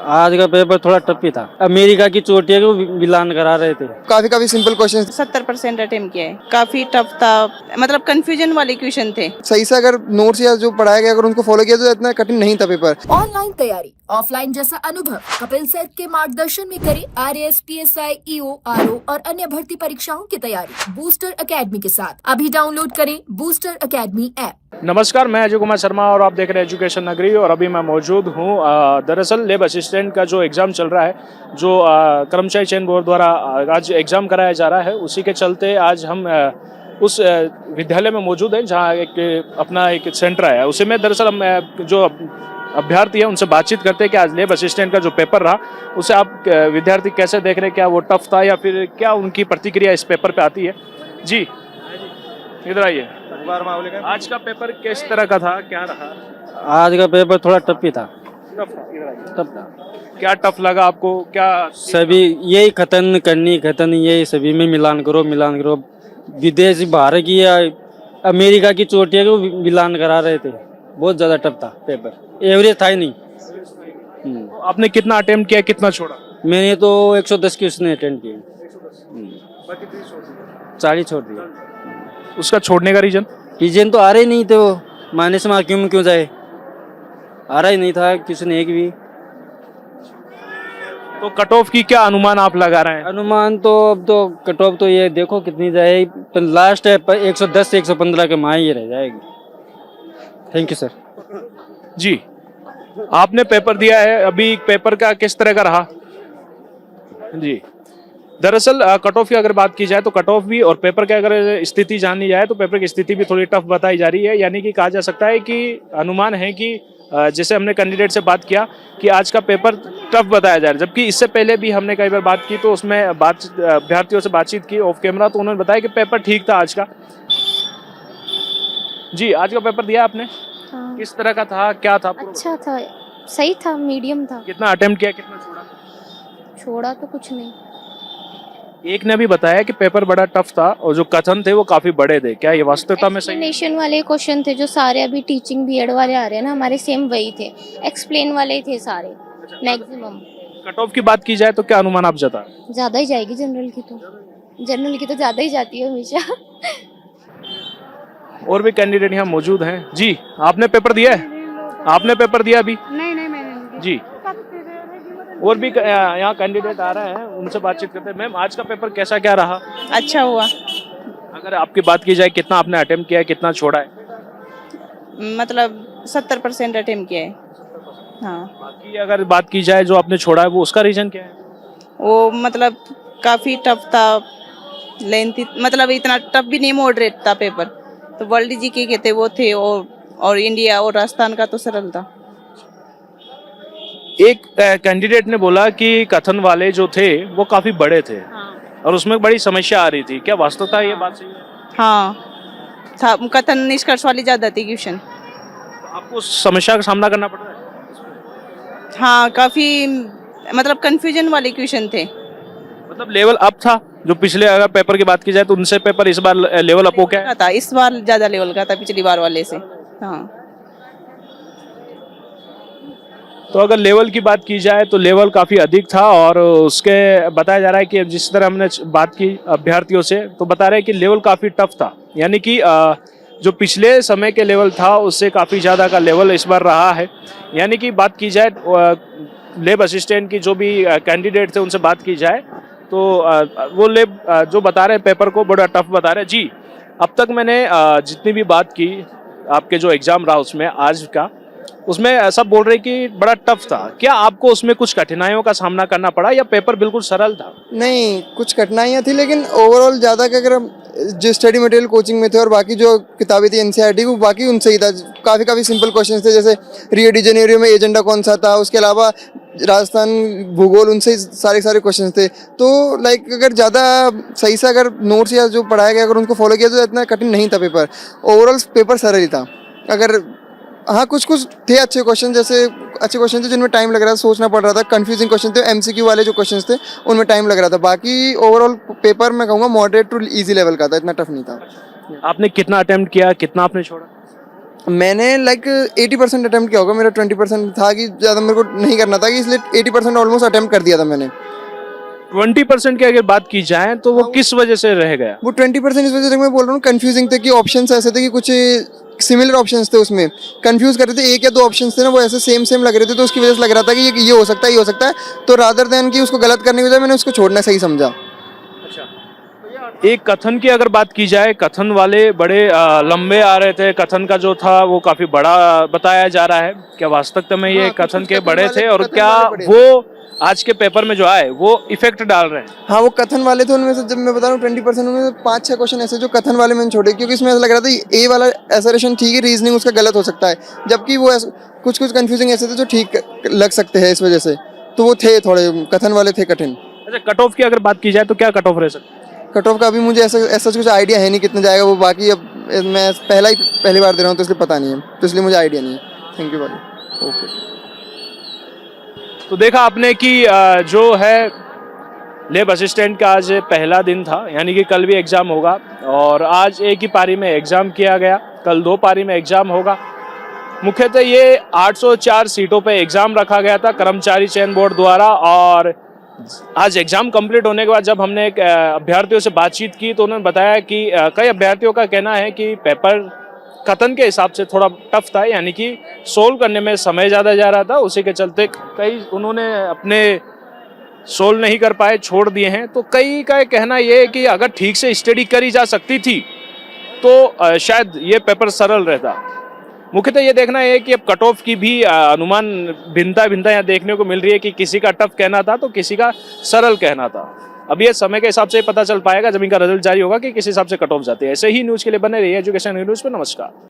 आज का पेपर थोड़ा टफ ही था। अमेरिका की चोटियां को मिलान करा रहे थे। काफी सिंपल क्वेश्चन। 70% अटेम्प्ट किया है। काफी टफ था, मतलब कंफ्यूजन वाले क्वेश्चन थे। सही से अगर नोट्स या जो पढ़ाया गया अगर उनको फॉलो किया तो इतना कठिन नहीं था पेपर। ऑनलाइन तैयारी, ऑफलाइन जैसा अनुभव कपिल सर के मार्गदर्शन में करें आरएएस, पीएसआई, ईओ, आरओ और अन्य भर्ती परीक्षाओं की तैयारी बूस्टर एकेडमी के साथ। अभी डाउनलोड करें बूस्टर एकेडमी ऐप। नमस्कार, मैं अजय कुमार शर्मा और आप देख रहे हैं एजुकेशन नगरी। और अभी मैं मौजूद हूँ दरअसल लेब असिस्टेंट का जो एग्ज़ाम चल रहा है, जो कर्मचारी चयन बोर्ड द्वारा आज एग्ज़ाम कराया जा रहा है, उसी के चलते आज हम उस विद्यालय में मौजूद हैं जहाँ अपना एक सेंटर है। उसी में दरअसल हम जो अभ्यर्थी हैं उनसे बातचीत करते हैं कि आज लेब असिस्टेंट का जो पेपर रहा उसे आप विद्यार्थी कैसे देख रहे हैं, क्या वो टफ था या फिर क्या उनकी प्रतिक्रिया इस पेपर पे आती है। जी इधर आइए। आज का पेपर किस तरह का था, क्या रहा? आज का पेपर थोड़ा टफ ही था। टफ था। क्या टफ लगा आपको? क्या सभी यही खतन यही सभी में मिलान करो। विदेशी बाहर की या अमेरिका की चोटियां को मिलान करा रहे थे। बहुत ज्यादा टफ था पेपर, एवरेज था ही नहीं। आपने कितना अटेम्प्ट किया, कितना छोड़ा? मैंने तो 110 क्वेश्चन अटेंड किए, 40 छोड़ दिए। उसका छोड़ने का रीजन तो आ रहे नहीं थे, वो माइनस मार्क क्यों जाए, आ रहा ही नहीं था क्वेश्चन एक भी। तो कट ऑफ की क्या अनुमान आप लगा रहे हैं? अनुमान तो अब तो कट ऑफ तो ये देखो कितनी जाए, तो लास्ट है 110 से 115 के माँ ही रह जाएगी। Thank you sir. जी, आपने पेपर दिया है, अभी पेपर का किस तरह का रहा? जी, दरअसल कट ऑफ की अगर बात की जाए तो कट ऑफ भी और पेपर की अगर स्थिति जानी जाए तो पेपर की स्थिति भी थोड़ी टफ बताई जा रही है। यानी कि कहा जा सकता है कि अनुमान है कि जैसे हमने कैंडिडेट से बात किया कि आज का पेपर टफ बताया जा रहा है, जबकि इससे पहले भी हमने कई बार बात की तो उसमें अभ्यर्थियों से बातचीत की ऑफ कैमरा, तो उन्होंने बताया कि पेपर ठीक था आज का। जी, आज का पेपर दिया आपने? हाँ। किस तरह का था, क्या था? अच्छा था, सही था, मीडियम था। कितना अटेम्प्ट किया, कितना छोड़ा? छोड़ा तो कुछ नहीं। एक ने भी बताया कि पेपर बड़ा टफ था और जो कथन थे वो काफी बड़े थे, क्या ये वास्तविकता में सही है? एक्सप्लेनेशन वाले क्वेश्चन थे जो सारे अभी टीचिंग बीएड वाले आ रहे हैं ना, हमारे सेम वही थे, एक्सप्लेन वाले ही थे सारे मैक्सिमम। कट ऑफ की बात की जाए तो क्या अनुमान आप जता? ज्यादा ही जाएगी जनरल की तो ज्यादा ही जाती है हमेशा। और भी कैंडिडेट यहाँ मौजूद हैं। जी, आपने पेपर दिया है? आपने पेपर दिया अभी? नहीं मैंने। जी, और भी यहाँ कैंडिडेट आ रहे हैं, उनसे बातचीत करते हैं। मैम, आज का पेपर कैसा क्या रहा? अच्छा हुआ। अगर आपकी बात की जाए, कितना आपने अटेम्प्ट किया है, कितना छोड़ा है? मतलब 70% अटेम्प्ट किया है। हाँ। बाकी अगर बात की जाए जो आपने छोड़ा है वो उसका रीजन क्या है? वो मतलब काफी टफ था, लेंथी, मतलब इतना टफ भी नहीं, मॉडरेट था पेपर। तो वर्ल्ड जीके के थे वो थे, और इंडिया और राजस्थान का तो सरल था। एक कैंडिडेट ने बोला कि कथन वाले जो थे वो काफी बड़े थे। हाँ। और उसमें बड़ी समस्या आ रही थी, क्या वास्तवता ये बात सही है? हाँ था, कथन निष्कर्ष वाली ज्यादा थी क्वेश्चन। आपको उस समस्या का सामना करना पड़ रहा है? हाँ, काफी मतलब कंफ्यूजन वाले क्वेश्चन थे। मतलब लेवल अप था जो पिछले, अगर पेपर की बात की जाए तो उनसे पेपर इस बार लेवल अप हो गया था, इस बार ज्यादा लेवल का था पिछली बार वाले से। हाँ। तो अगर लेवल की बात की जाए तो लेवल काफ़ी अधिक था और उसके बताया जा रहा है कि जिस तरह हमने बात की अभ्यर्थियों से तो बता रहे हैं कि लेवल काफ़ी टफ था। यानी कि जो पिछले समय के लेवल था उससे काफ़ी ज़्यादा का लेवल इस बार रहा है। यानी कि बात की जाए लेब असिस्टेंट की जो भी कैंडिडेट थे उनसे बात की जाए तो वो लेब जो बता रहे हैं पेपर को बड़ा टफ बता रहे हैं। जी, अब तक मैंने जितनी भी बात की आपके जो एग्ज़ाम रहा उसमें आज का, उसमें ऐसा बोल रहे कि बड़ा टफ था। क्या आपको उसमें कुछ कठिनाइयों का सामना करना पड़ा या पेपर बिल्कुल सरल था? नहीं, कुछ कठिनाइयाँ थी लेकिन ओवरऑल ज़्यादा का अगर हम जो स्टडी मटेरियल कोचिंग में थे और बाकी जो किताबें थी एनसीईआरटी को, बाकी उनसे ही था। काफ़ी सिंपल क्वेश्चंस थे, जैसे रियो डी जेनेरियो में एजेंडा कौन सा था, उसके अलावा राजस्थान भूगोल, उनसे ही सारे क्वेश्चंस थे। तो लाइक अगर ज़्यादा सही से अगर नोट्स या जो पढ़ाया गया अगर उनको फॉलो किया तो इतना कठिन नहीं था पेपर। ओवरऑल पेपर सरल ही था। अगर हाँ, कुछ थे अच्छे क्वेश्चन, जैसे अच्छे क्वेश्चन थे जिनमें टाइम लग रहा था, सोचना पड़ रहा था। कंफ्यूजिंग क्वेश्चन थे, एमसीक्यू वाले जो क्वेश्चंस थे उनमें टाइम लग रहा था। बाकी ओवरऑल पेपर मैं कहूँगा मॉडरेट टू इजी लेवल का था, इतना टफ नहीं था। आपने कितना अटेम्प्ट किया, कितना आपने छोड़ा? मैंने लाइक 80% अटेम्प्ट किया होगा, मेरा 20% था कि ज़्यादा मेरे को नहीं करना था, कि इसलिए 80% ऑलमोस्ट अटेम्प्ट कर दिया था मैंने। 20% की अगर बात की जाए तो वो किस वजह से रह गया? वो 20% इस वजह से मैं बोल रहा हूँ कंफ्यूजिंग थे, कि ऑप्शंस ऐसे थे कि कुछ सिमिलर ऑप्शंस थे, उसमें कंफ्यूज कर रहे थे। एक या दो ऑप्शंस थे ना, वो ऐसे सेम लग रहे थे, तो उसकी वजह से लग रहा था कि ये हो सकता है, ये हो सकता है। तो रादर देन कि उसको गलत करने की वजह मैंने उसको छोड़ना सही समझा। एक कथन की अगर बात की जाए, कथन वाले बड़े लंबे आ रहे थे, कथन का जो था वो काफी बड़ा बताया जा रहा है। क्या वास्तविकता में ये हाँ, कथन कुछ के कथन बड़े वाले- थे और कथन क्या वाले बड़े वो आज के पेपर में जो आए वो इफेक्ट डाल रहे हैं? हाँ, वो कथन वाले थे, उनमें से जब मैं बता रहा हूँ 20% उनमें से 5-6 क्वेश्चन ऐसे जो कथन वाले मैंने छोड़े, क्योंकि इसमें ऐसा लग रहा था ए वाला एसरेशन ठीक है, रीजनिंग उसका गलत हो सकता है, जबकि वो कुछ कंफ्यूजिंग ऐसे थे जो ठीक लग सकते हैं इस वजह से। तो वो थे थोड़े, कथन वाले थे कठिन। अच्छा, कट ऑफ की अगर बात की जाए तो क्या कट ऑफ रह सकता है? कट ऑफ का अभी मुझे ऐसा कुछ आइडिया है नहीं कितना जाएगा वो, बाकी अब मैं पहली बार दे रहा हूँ तो इसलिए पता नहीं है, तो इसलिए मुझे आइडिया नहीं है। थैंक यू भाई। ओके। तो देखा आपने कि जो है लैब असिस्टेंट का आज पहला दिन था, यानी कि कल भी एग्ज़ाम होगा और आज एक ही पारी में एग्ज़ाम किया गया, कल 2 पारी में एग्ज़ाम होगा। मुख्यतः ये 804 सीटों पे एग्ज़ाम रखा गया था कर्मचारी चयन बोर्ड द्वारा। और आज एग्ज़ाम कंप्लीट होने के बाद जब हमने एक अभ्यर्थियों से बातचीत की तो उन्होंने बताया कि कई अभ्यर्थियों का कहना है कि पेपर कथन के हिसाब से थोड़ा टफ था, यानी कि सोल्व करने में समय ज़्यादा जा रहा था, उसी के चलते कई उन्होंने अपने सोल्व नहीं कर पाए, छोड़ दिए हैं। तो कई का कहना ये है कि अगर ठीक से स्टडी करी जा सकती थी तो शायद ये पेपर सरल रहता। मुख्यतः ये देखना है कि अब कट ऑफ की भी अनुमान भिन्नता यहाँ देखने को मिल रही है कि किसी का टफ कहना था तो किसी का सरल कहना था। अब ये समय के हिसाब से पता चल पाएगा जब इनका रिजल्ट जारी होगा कि किस हिसाब से कट ऑफ जाते हैं। ऐसे ही न्यूज़ के लिए बने रहिए एजुकेशन न्यूज़ पे। नमस्कार।